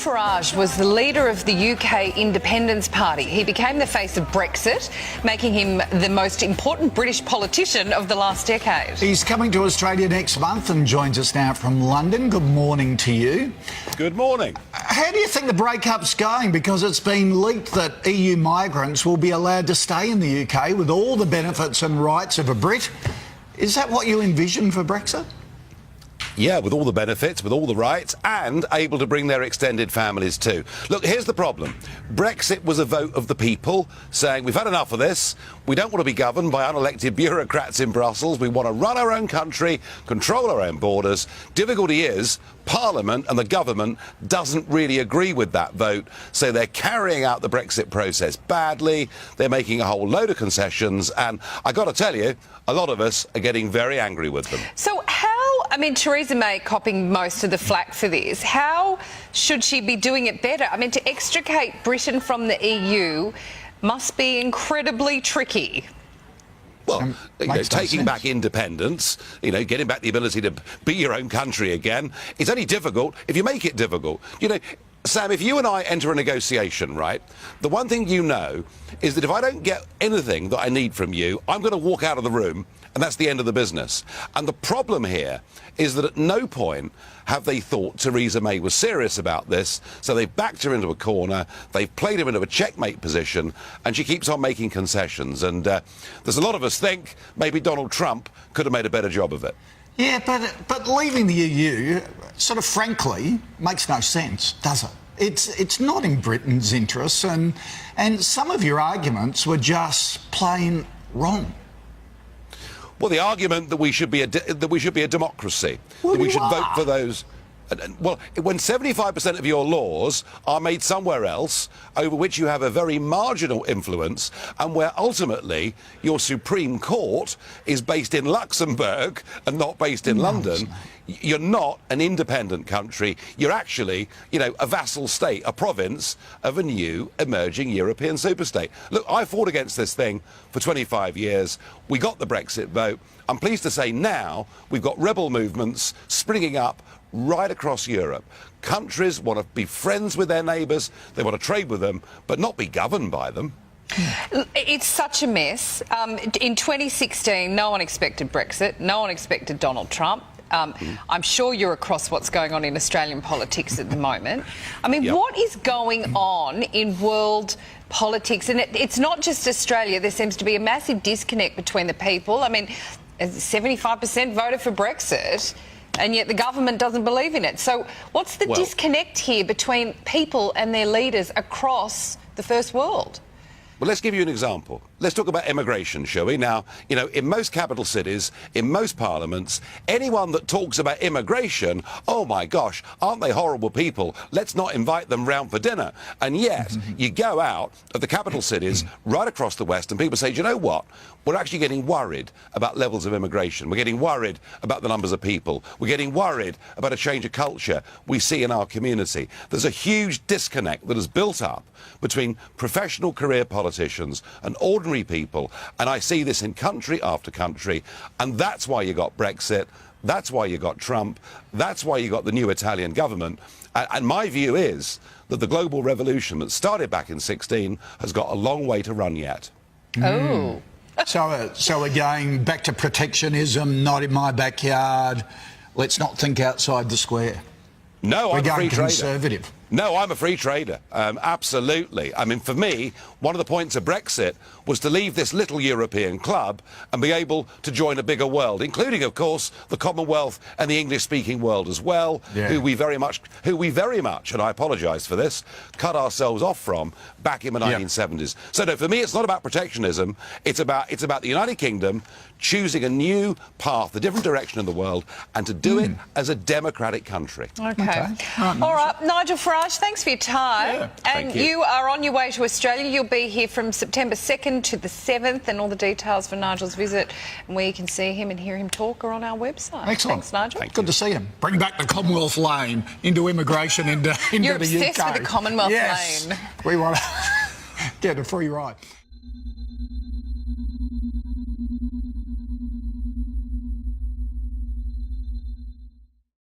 Farage was the leader of the UK Independence Party. He became the face of Brexit, making him the most important British politician of the last decade. He's coming to Australia next month and joins us now from London. Good morning to you. Good morning. How do you think the breakup's going? Because it's been leaked that EU migrants will be allowed to stay in the UK with all the benefits and rights of a Brit. Is that what you envision for Brexit? Yeah, with all the benefits, with all the rights, and able to bring their extended families too. Look, here's the problem. Brexit was a vote of the people saying, we've had enough of this. We don't want to be governed by unelected bureaucrats in Brussels. We want to run our own country, control our own borders. Difficulty is, Parliament and the government doesn't really agree with that vote, so they're carrying out the Brexit process badly. They're making a whole load of concessions, and I got to tell you, a lot of us are getting very angry with them. So I mean, Theresa May copping most of the flack for this. How should she be doing it better? I mean, to extricate Britain from the EU must be incredibly tricky. Well, taking back independence, getting back the ability to be your own country again, it's only difficult if you make it difficult. Sam, if you and I enter a negotiation, right, the one thing you know is that if I don't get anything that I need from you, I'm going to walk out of the room, and that's the end of the business. And the problem here is that at no point have they thought Theresa May was serious about this, so they've backed her into a corner, they've played her into a checkmate position, and she keeps on making concessions. And there's a lot of us think maybe Donald Trump could have made a better job of it. Yeah, but leaving the EU, sort of frankly, makes no sense, does it? It's not in Britain's interests, and some of your arguments were just plain wrong. Well, the argument that we should be a democracy, Well, that we you should are. vote for those. Well, when 75% of your laws are made somewhere else, over which you have a very marginal influence, and where ultimately your Supreme Court is based in Luxembourg and not based in London, you're not an independent country. You're actually, a vassal state, a province of a new emerging European superstate. Look, I fought against this thing for 25 years. We got the Brexit vote. I'm pleased to say now we've got rebel movements springing up right across Europe. Countries want to be friends with their neighbours, they want to trade with them, but not be governed by them. It's such a mess. In 2016, no one expected Brexit, no one expected Donald Trump. I'm sure you're across what's going on in Australian politics at the moment. I mean, Yep. What is going on in world politics? And it's not just Australia. There seems to be a massive disconnect between the people. I mean, 75% voted for Brexit, and yet the government doesn't believe in it. So what's the disconnect here between people and their leaders across the first world? Well, let's give you an example. Let's talk about immigration, shall we? Now, in most capital cities, in most parliaments, anyone that talks about immigration, oh my gosh, aren't they horrible people? Let's not invite them round for dinner. And yet, you go out of the capital cities right across the West and people say, do you know what? We're actually getting worried about levels of immigration. We're getting worried about the numbers of people. We're getting worried about a change of culture we see in our community. There's a huge disconnect that has built up between professional career politicians and ordinary people, and I see this in country after country, and that's why you got Brexit, that's why you got Trump, that's why you got the new Italian government, and my view is that the global revolution that started back in 2016 has got a long way to run yet. Oh. So we're going back to protectionism, not in my backyard. Let's not think outside the square. No, We're I'm a going free trader. conservative. No, I'm a free trader. Absolutely. I mean, for me, one of the points of Brexit was to leave this little European club and be able to join a bigger world, including, of course, the Commonwealth and the English-speaking world as well, who we very much, and I apologise for this, cut ourselves off from back in the 1970s. So, no, for me, it's not about protectionism. It's about the United Kingdom choosing a new path, a different direction in the world, and to do it as a democratic country. Okay. All right, Nigel Farage, thanks for your time. Yeah. And Thank you. you are on your way to Australia. You'll be here from September 2nd to the 7th, and all the details for Nigel's visit and where you can see him and hear him talk are on our website. Excellent. Thanks, Nigel. Good to see him. Bring back the Commonwealth lane into immigration, into You're the UK. obsessed with the Commonwealth yes. lane. We want to get a free ride.